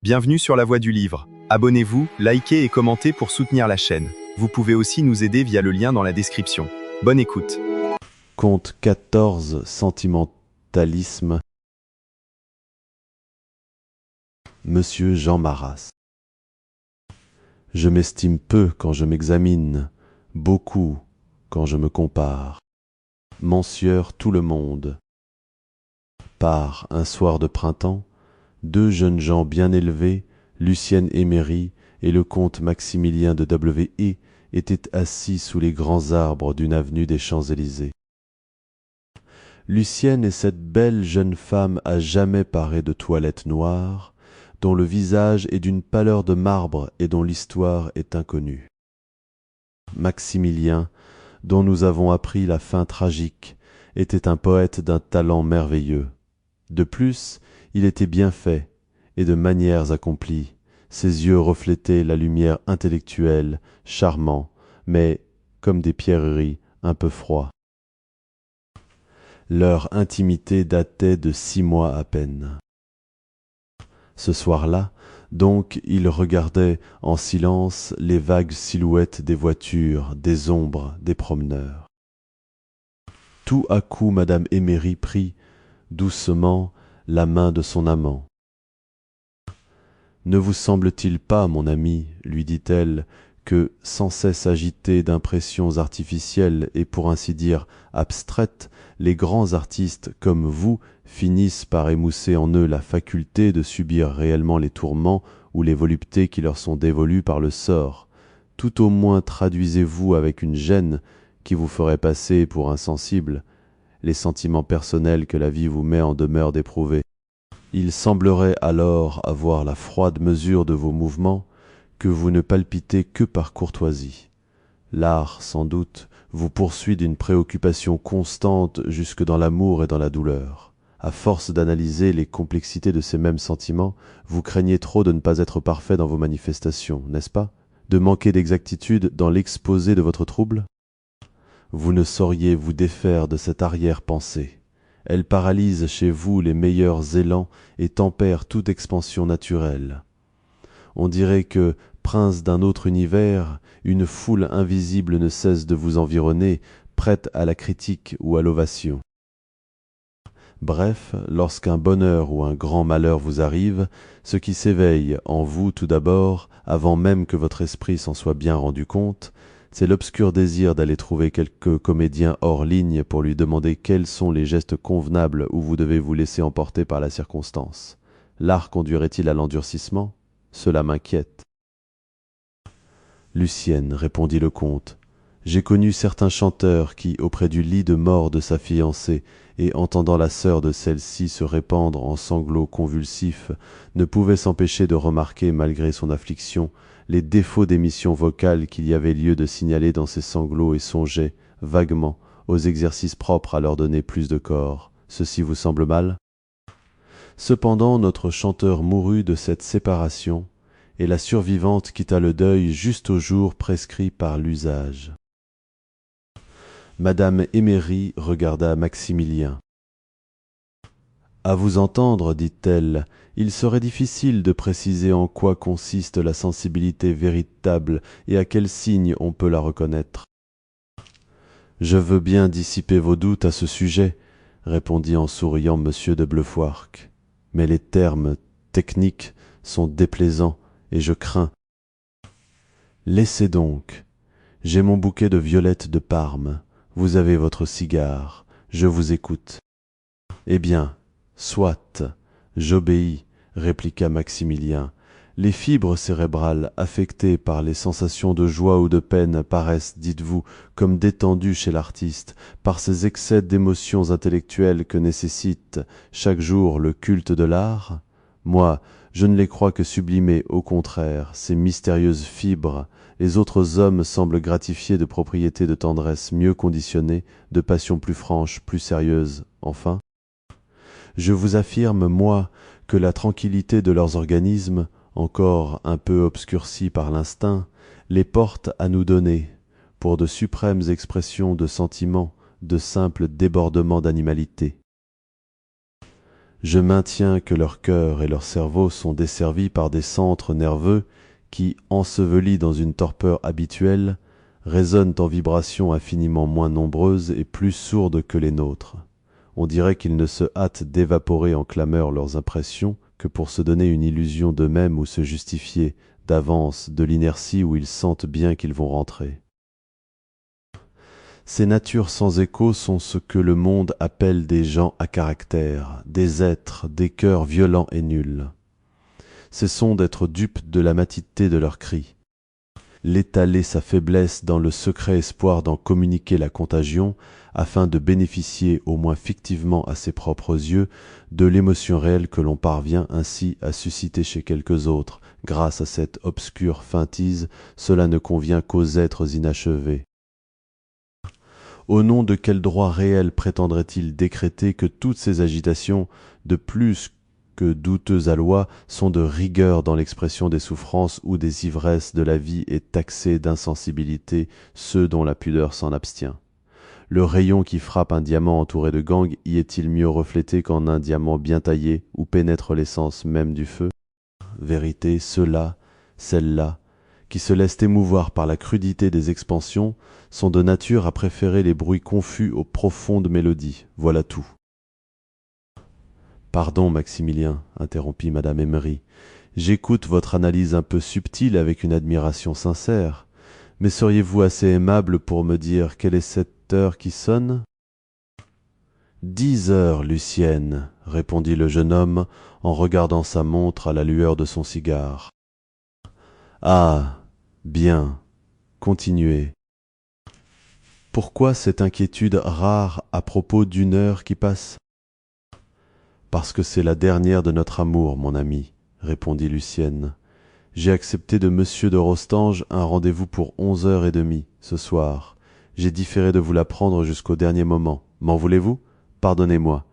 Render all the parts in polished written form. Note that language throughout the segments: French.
Bienvenue sur La Voix du Livre. Abonnez-vous, likez et commentez pour soutenir la chaîne. Vous pouvez aussi nous aider via le lien dans la description. Bonne écoute. Conte 14, Sentimentalisme. Monsieur Jean Maras. Je m'estime peu quand je m'examine, beaucoup quand je me compare. Mensueur tout le monde. Par un soir de printemps, deux jeunes gens bien élevés, Lucienne Emery et le comte Maximilien de W.E., étaient assis sous les grands arbres d'une avenue des Champs-Élysées. Lucienne est cette belle jeune femme à jamais parée de toilette noire, dont le visage est d'une pâleur de marbre et dont l'histoire est inconnue. Maximilien, dont nous avons appris la fin tragique, était un poète d'un talent merveilleux. De plus, il était bien fait et de manières accomplies. Ses yeux reflétaient la lumière intellectuelle, charmant, mais, comme des pierreries, un peu froid. Leur intimité datait de 6 mois à peine. Ce soir-là, donc, ils regardaient en silence les vagues silhouettes des voitures, des ombres, des promeneurs. Tout à coup, madame Emery prit, doucement, la main de son amant. « Ne vous semble-t-il pas, mon ami, lui dit-elle, que, sans cesse agités d'impressions artificielles et pour ainsi dire abstraites, les grands artistes comme vous finissent par émousser en eux la faculté de subir réellement les tourments ou les voluptés qui leur sont dévolues par le sort. Tout au moins traduisez-vous avec une gêne qui vous ferait passer pour insensible les sentiments personnels que la vie vous met en demeure d'éprouver. Il semblerait alors avoir la froide mesure de vos mouvements, que vous ne palpitez que par courtoisie. L'art, sans doute, vous poursuit d'une préoccupation constante jusque dans l'amour et dans la douleur. À force d'analyser les complexités de ces mêmes sentiments, vous craignez trop de ne pas être parfait dans vos manifestations, n'est-ce pas? De manquer d'exactitude dans l'exposé de votre trouble? Vous ne sauriez vous défaire de cette arrière-pensée. Elle paralyse chez vous les meilleurs élans et tempère toute expansion naturelle. On dirait que, prince d'un autre univers, une foule invisible ne cesse de vous environner, prête à la critique ou à l'ovation. Bref, lorsqu'un bonheur ou un grand malheur vous arrive, ce qui s'éveille en vous tout d'abord, avant même que votre esprit s'en soit bien rendu compte, c'est l'obscur désir d'aller trouver quelque comédien hors ligne pour lui demander quels sont les gestes convenables où vous devez vous laisser emporter par la circonstance. L'art conduirait-il à l'endurcissement? Cela m'inquiète. Lucienne, répondit le comte, j'ai connu certains chanteurs qui, auprès du lit de mort de sa fiancée, et entendant la sœur de celle-ci se répandre en sanglots convulsifs, ne pouvaient s'empêcher de remarquer, malgré son affliction, les défauts d'émission vocale qu'il y avait lieu de signaler dans ces sanglots et songeaient, vaguement, aux exercices propres à leur donner plus de corps. Ceci vous semble mal? Cependant, notre chanteur mourut de cette séparation, et la survivante quitta le deuil juste au jour prescrit par l'usage. Madame Emery regarda Maximilien. « À vous entendre, dit-elle, il serait difficile de préciser en quoi consiste la sensibilité véritable et à quels signes on peut la reconnaître. »« Je veux bien dissiper vos doutes à ce sujet, » répondit en souriant monsieur de Blefouarque, « mais les termes techniques sont déplaisants et je crains. »« Laissez donc, j'ai mon bouquet de violettes de Parme. Vous avez votre cigare, je vous écoute. »« Eh bien, soit, j'obéis, » répliqua Maximilien. Les fibres cérébrales affectées par les sensations de joie ou de peine paraissent, dites-vous, comme détendues chez l'artiste, par ces excès d'émotions intellectuelles que nécessite chaque jour le culte de l'art. Moi, je ne les crois que sublimées, au contraire, ces mystérieuses fibres. Les autres hommes semblent gratifiés de propriétés de tendresse mieux conditionnées, de passions plus franches, plus sérieuses, enfin. Je vous affirme, moi, que la tranquillité de leurs organismes, encore un peu obscurcis par l'instinct, les porte à nous donner, pour de suprêmes expressions de sentiments, de simples débordements d'animalité. Je maintiens que leur cœur et leur cerveau sont desservis par des centres nerveux qui, ensevelis dans une torpeur habituelle, résonnent en vibrations infiniment moins nombreuses et plus sourdes que les nôtres. On dirait qu'ils ne se hâtent d'évaporer en clameur leurs impressions que pour se donner une illusion d'eux-mêmes ou se justifier d'avance de l'inertie où ils sentent bien qu'ils vont rentrer. Ces natures sans écho sont ce que le monde appelle des gens à caractère, des êtres, des cœurs violents et nuls. Cessons d'être dupes de la matité de leurs cris. L'étaler sa faiblesse dans le secret espoir d'en communiquer la contagion, afin de bénéficier, au moins fictivement à ses propres yeux, de l'émotion réelle que l'on parvient ainsi à susciter chez quelques autres, grâce à cette obscure feintise, cela ne convient qu'aux êtres inachevés. Au nom de quel droit réel prétendrait-il décréter que toutes ces agitations, de plus que douteuses à loi, sont de rigueur dans l'expression des souffrances ou des ivresses de la vie et taxer d'insensibilité ceux dont la pudeur s'en abstient? Le rayon qui frappe un diamant entouré de gangue y est-il mieux reflété qu'en un diamant bien taillé où pénètre l'essence même du feu? Vérité, ceux-là, celles-là, qui se laissent émouvoir par la crudité des expansions, sont de nature à préférer les bruits confus aux profondes mélodies. Voilà tout. Pardon, Maximilien, interrompit madame Emery. J'écoute votre analyse un peu subtile avec une admiration sincère. Mais seriez-vous assez aimable pour me dire quelle est cette heure qui sonne? 10 heures, Lucienne, répondit le jeune homme en regardant sa montre à la lueur de son cigare. Ah, bien, continuez. Pourquoi cette inquiétude rare à propos d'une heure qui passe? Parce que c'est la dernière de notre amour, mon ami, répondit Lucienne. J'ai accepté de monsieur de Rostange un rendez-vous pour 11h30 ce soir. J'ai différé de vous l'apprendre jusqu'au dernier moment. M'en voulez-vous? Pardonnez-moi.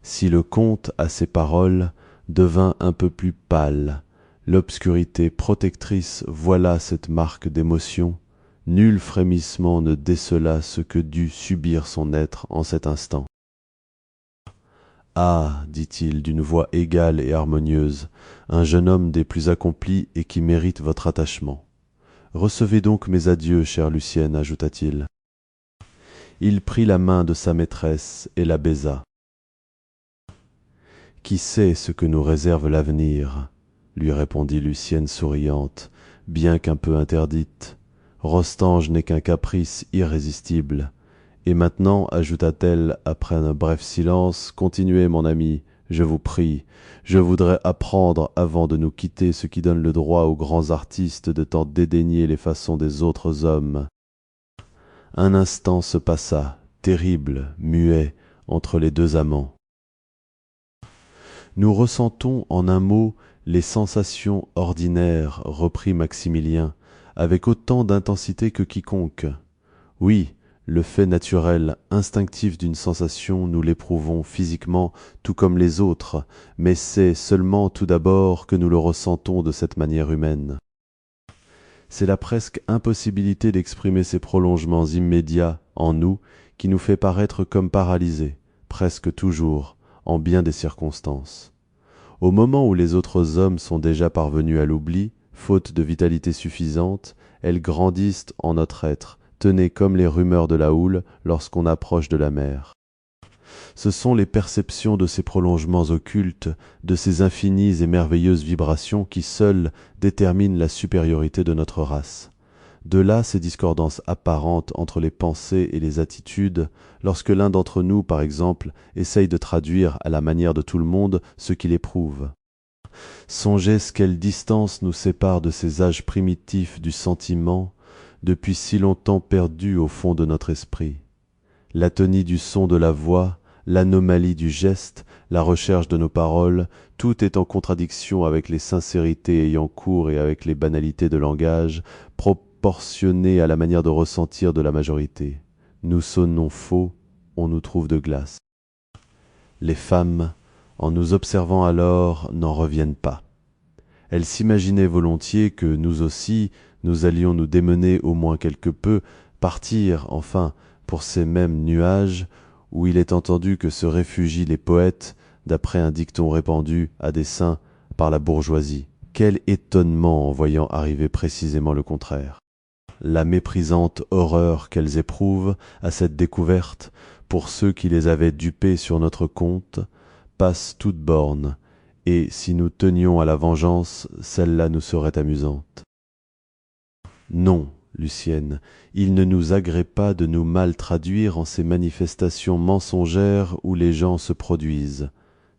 Si le comte, à ces paroles, devint un peu plus pâle, l'obscurité protectrice voila cette marque d'émotion, nul frémissement ne décela ce que dut subir son être en cet instant. Ah, dit-il d'une voix égale et harmonieuse, un jeune homme des plus accomplis et qui mérite votre attachement. Recevez donc mes adieux, chère Lucienne, ajouta-t-il. Il prit la main de sa maîtresse et la baisa. Qui sait ce que nous réserve l'avenir? Lui répondit Lucienne souriante, bien qu'un peu interdite. Rostange n'est qu'un caprice irrésistible. Et maintenant, ajouta-t-elle après un bref silence, continuez, mon ami, je vous prie. Je voudrais apprendre, avant de nous quitter, ce qui donne le droit aux grands artistes de tant dédaigner les façons des autres hommes. Un instant se passa, terrible, muet, entre les deux amants. Nous ressentons en un mot les sensations ordinaires, reprit Maximilien, avec autant d'intensité que quiconque. Oui, le fait naturel, instinctif d'une sensation, nous l'éprouvons physiquement tout comme les autres, mais c'est seulement tout d'abord que nous le ressentons de cette manière humaine. C'est la presque impossibilité d'exprimer ces prolongements immédiats en nous qui nous fait paraître comme paralysés, presque toujours, en bien des circonstances. Au moment où les autres hommes sont déjà parvenus à l'oubli, faute de vitalité suffisante, elles grandissent en notre être, tenées comme les rumeurs de la houle lorsqu'on approche de la mer. Ce sont les perceptions de ces prolongements occultes, de ces infinies et merveilleuses vibrations qui seules déterminent la supériorité de notre race. De là ces discordances apparentes entre les pensées et les attitudes, lorsque l'un d'entre nous, par exemple, essaye de traduire à la manière de tout le monde ce qu'il éprouve. Songez quelle distance nous sépare de ces âges primitifs du sentiment, depuis si longtemps perdus au fond de notre esprit. L'atonie du son de la voix, l'anomalie du geste, la recherche de nos paroles, tout est en contradiction avec les sincérités ayant cours et avec les banalités de langage, proportionnées à la manière de ressentir de la majorité. Nous sonnons faux, on nous trouve de glace. Les femmes, en nous observant alors, n'en reviennent pas. Elles s'imaginaient volontiers que nous aussi, nous allions nous démener au moins quelque peu, partir, enfin, pour ces mêmes nuages, où il est entendu que se réfugient les poètes, d'après un dicton répandu à dessein par la bourgeoisie. Quel étonnement en voyant arriver précisément le contraire. La méprisante horreur qu'elles éprouvent à cette découverte, pour ceux qui les avaient dupées sur notre compte, passe toute borne, et si nous tenions à la vengeance, celle-là nous serait amusante. Non, Lucienne, il ne nous agrée pas de nous mal traduire en ces manifestations mensongères où les gens se produisent.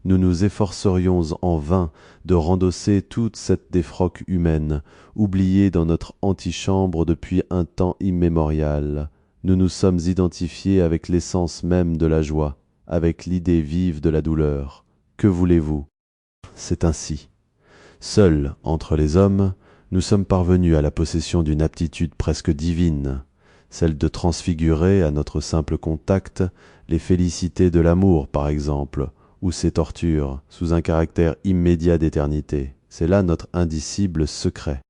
Nous nous efforcerions en vain de rendosser toute cette défroque humaine, oubliée dans notre antichambre depuis un temps immémorial. Nous nous sommes identifiés avec l'essence même de la joie, avec l'idée vive de la douleur. Que voulez-vous? C'est ainsi. Seuls, entre les hommes, nous sommes parvenus à la possession d'une aptitude presque divine, celle de transfigurer à notre simple contact les félicités de l'amour, par exemple, ou ses tortures, sous un caractère immédiat d'éternité. C'est là notre indicible secret.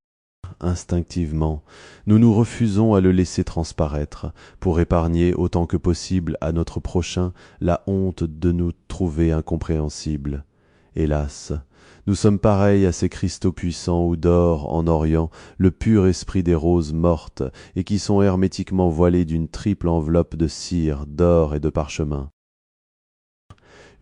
Instinctivement, nous nous refusons à le laisser transparaître, pour épargner autant que possible à notre prochain la honte de nous trouver incompréhensibles. Hélas, nous sommes pareils à ces cristaux puissants où dort, en Orient, le pur esprit des roses mortes, et qui sont hermétiquement voilés d'une triple enveloppe de cire, d'or et de parchemin.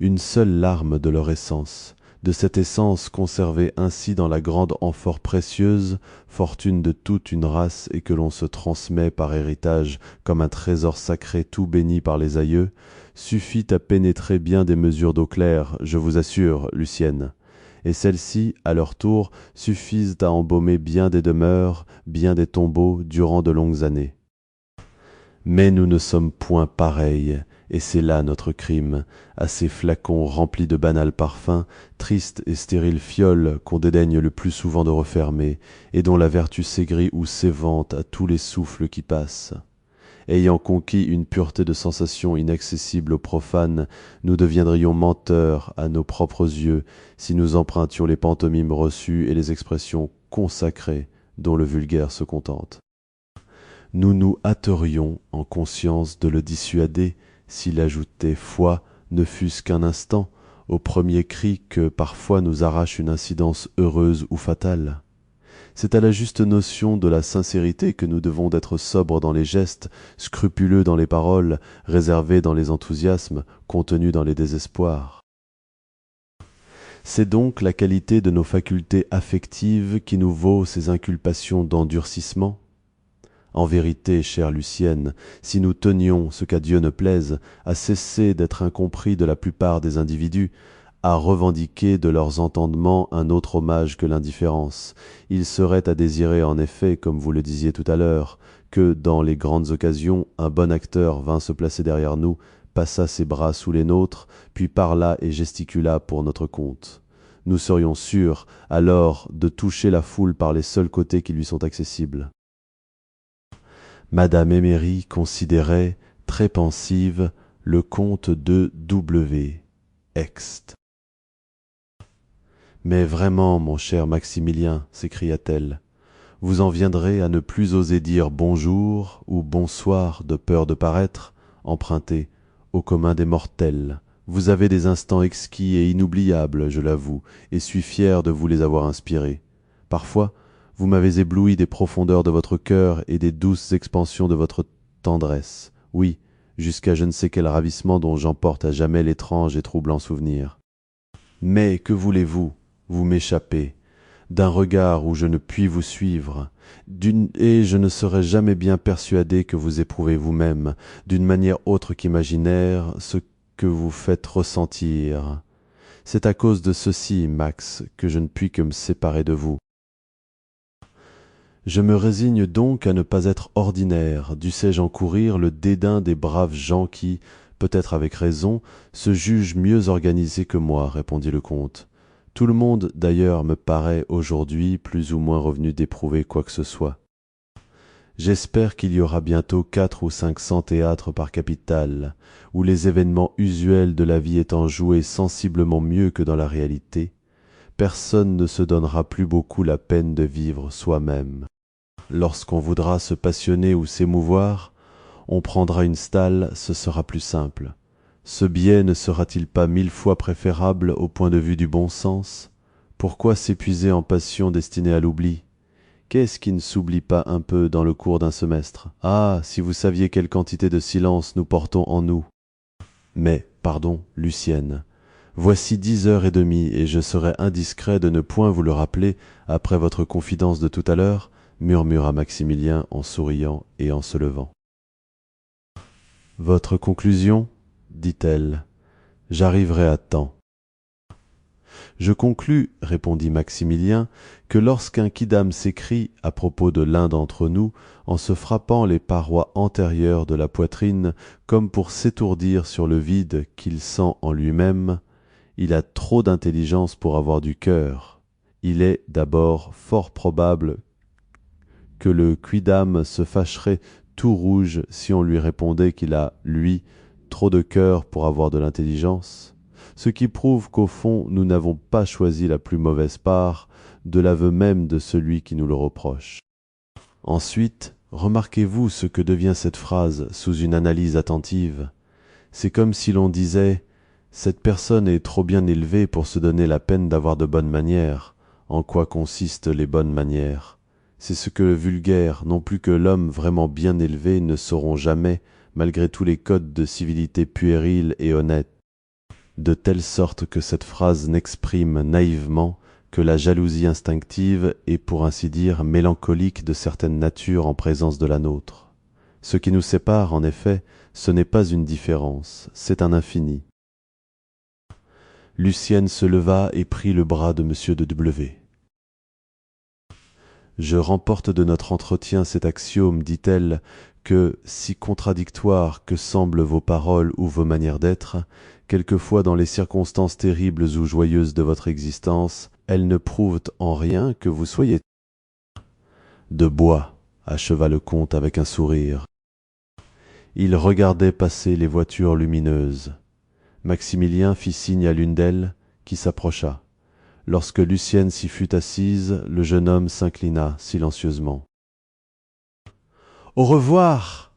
Une seule larme de leur essence, de cette essence conservée ainsi dans la grande amphore précieuse, fortune de toute une race et que l'on se transmet par héritage comme un trésor sacré tout béni par les aïeux, suffit à pénétrer bien des mesures d'eau claire, je vous assure, Lucienne. Et celles-ci, à leur tour, suffisent à embaumer bien des demeures, bien des tombeaux durant de longues années. Mais nous ne sommes point pareils, et c'est là notre crime, à ces flacons remplis de banals parfums, tristes et stériles fioles qu'on dédaigne le plus souvent de refermer, et dont la vertu s'aigrit ou s'évente à tous les souffles qui passent. Ayant conquis une pureté de sensation inaccessible aux profanes, nous deviendrions menteurs à nos propres yeux si nous empruntions les pantomimes reçues et les expressions consacrées dont le vulgaire se contente. Nous nous hâterions en conscience de le dissuader s'il ajoutait foi, ne fût-ce qu'un instant, au premier cri que parfois nous arrache une incidence heureuse ou fatale. C'est à la juste notion de la sincérité que nous devons d'être sobres dans les gestes, scrupuleux dans les paroles, réservés dans les enthousiasmes, contenus dans les désespoirs. C'est donc la qualité de nos facultés affectives qui nous vaut ces inculpations d'endurcissement. En vérité, chère Lucienne, si nous tenions, ce qu'à Dieu ne plaise, à cesser d'être incompris de la plupart des individus, à revendiquer de leurs entendements un autre hommage que l'indifférence, il serait à désirer en effet, comme vous le disiez tout à l'heure, que, dans les grandes occasions, un bon acteur vînt se placer derrière nous, passa ses bras sous les nôtres, puis parla et gesticula pour notre compte. Nous serions sûrs, alors, de toucher la foule par les seuls côtés qui lui sont accessibles. Madame Emery considérait, très pensive, le comte de W. Ext. « Mais vraiment, mon cher Maximilien, s'écria-t-elle, vous en viendrez à ne plus oser dire bonjour ou bonsoir de peur de paraître, emprunté, au commun des mortels. Vous avez des instants exquis et inoubliables, je l'avoue, et suis fier de vous les avoir inspirés. Parfois, vous m'avez ébloui des profondeurs de votre cœur et des douces expansions de votre tendresse. Oui, jusqu'à je ne sais quel ravissement dont j'emporte à jamais l'étrange et troublant souvenir. Mais que voulez-vous? Vous m'échappez. D'un regard où je ne puis vous suivre, et je ne serai jamais bien persuadé que vous éprouvez vous-même, d'une manière autre qu'imaginaire, ce que vous faites ressentir. C'est à cause de ceci, Max, que je ne puis que me séparer de vous. Je me résigne donc à ne pas être ordinaire, dussé-je encourir le dédain des braves gens qui, peut-être avec raison, se jugent mieux organisés que moi, répondit le comte. Tout le monde, d'ailleurs, me paraît aujourd'hui plus ou moins revenu d'éprouver quoi que ce soit. J'espère qu'il y aura bientôt 400 ou 500 théâtres par capitale, où les événements usuels de la vie étant joués sensiblement mieux que dans la réalité, personne ne se donnera plus beaucoup la peine de vivre soi-même. Lorsqu'on voudra se passionner ou s'émouvoir, on prendra une stalle, ce sera plus simple. Ce biais ne sera-t-il pas 1000 fois préférable au point de vue du bon sens? Pourquoi s'épuiser en passions destinées à l'oubli? Qu'est-ce qui ne s'oublie pas un peu dans le cours d'un semestre? Ah, si vous saviez quelle quantité de silence nous portons en nous! Mais, pardon, Lucienne, voici 10h30 et je serais indiscret de ne point vous le rappeler après votre confidence de tout à l'heure, murmura Maximilien en souriant et en se levant. Votre conclusion? Dit-elle. J'arriverai à temps. Je conclus, répondit Maximilien, que lorsqu'un quidam s'écrie à propos de l'un d'entre nous, en se frappant les parois antérieures de la poitrine, comme pour s'étourdir sur le vide qu'il sent en lui-même, il a trop d'intelligence pour avoir du cœur. Il est d'abord fort probable que le quidam se fâcherait tout rouge si on lui répondait qu'il a, lui, trop de cœur pour avoir de l'intelligence, ce qui prouve qu'au fond nous n'avons pas choisi la plus mauvaise part de l'aveu même de celui qui nous le reproche. Ensuite, remarquez-vous ce que devient cette phrase sous une analyse attentive. C'est comme si l'on disait « Cette personne est trop bien élevée pour se donner la peine d'avoir de bonnes manières. En quoi consistent les bonnes manières ? C'est ce que le vulgaire, non plus que l'homme vraiment bien élevé, ne sauront jamais, malgré tous les codes de civilité puérile et honnête. » De telle sorte que cette phrase n'exprime naïvement que la jalousie instinctive et pour ainsi dire mélancolique de certaines natures en présence de la nôtre. Ce qui nous sépare, en effet, ce n'est pas une différence, c'est un infini. Lucienne se leva et prit le bras de M. de W. Je remporte de notre entretien cet axiome, dit-elle, que, si contradictoires que semblent vos paroles ou vos manières d'être, quelquefois dans les circonstances terribles ou joyeuses de votre existence, elles ne prouvent en rien que vous soyez de bois, acheva le comte avec un sourire. Il regardait passer les voitures lumineuses. Maximilien fit signe à l'une d'elles, qui s'approcha. Lorsque Lucienne s'y fut assise, le jeune homme s'inclina silencieusement. « Au revoir !»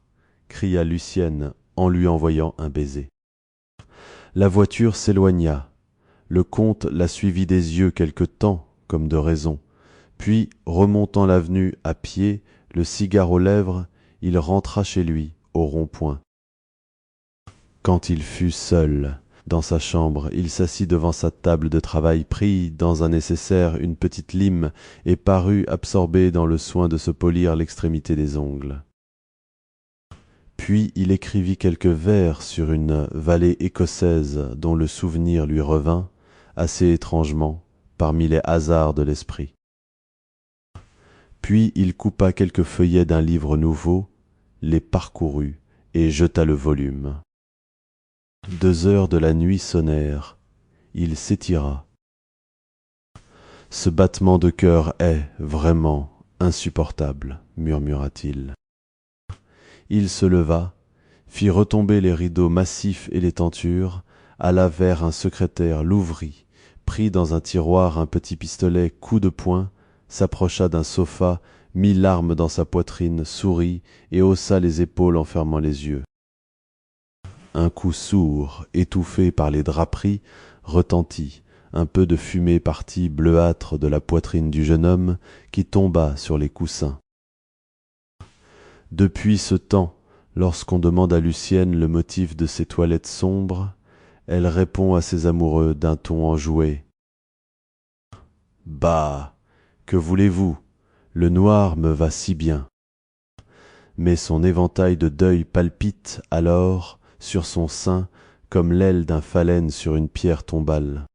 cria Lucienne en lui envoyant un baiser. La voiture s'éloigna. Le comte la suivit des yeux quelque temps, comme de raison. Puis, remontant l'avenue à pied, le cigare aux lèvres, il rentra chez lui, au rond-point. Quand il fut seul dans sa chambre, il s'assit devant sa table de travail, prit dans un nécessaire une petite lime et parut absorbé dans le soin de se polir l'extrémité des ongles. Puis il écrivit quelques vers sur une vallée écossaise dont le souvenir lui revint, assez étrangement, parmi les hasards de l'esprit. Puis il coupa quelques feuillets d'un livre nouveau, les parcourut et jeta le volume. 2 heures de la nuit sonnèrent. Il s'étira. Ce battement de cœur est, vraiment, insupportable, murmura-t-il. Il se leva, fit retomber les rideaux massifs et les tentures, alla vers un secrétaire, l'ouvrit, prit dans un tiroir un petit pistolet coup de poing, s'approcha d'un sofa, mit l'arme dans sa poitrine, sourit et haussa les épaules en fermant les yeux. Un coup sourd, étouffé par les draperies, retentit, un peu de fumée partit bleuâtre de la poitrine du jeune homme qui tomba sur les coussins. Depuis ce temps, lorsqu'on demande à Lucienne le motif de ses toilettes sombres, elle répond à ses amoureux d'un ton enjoué. « Bah, que voulez-vous? Le noir me va si bien. » Mais son éventail de deuil palpite alors sur son sein comme l'aile d'un phalène sur une pierre tombale.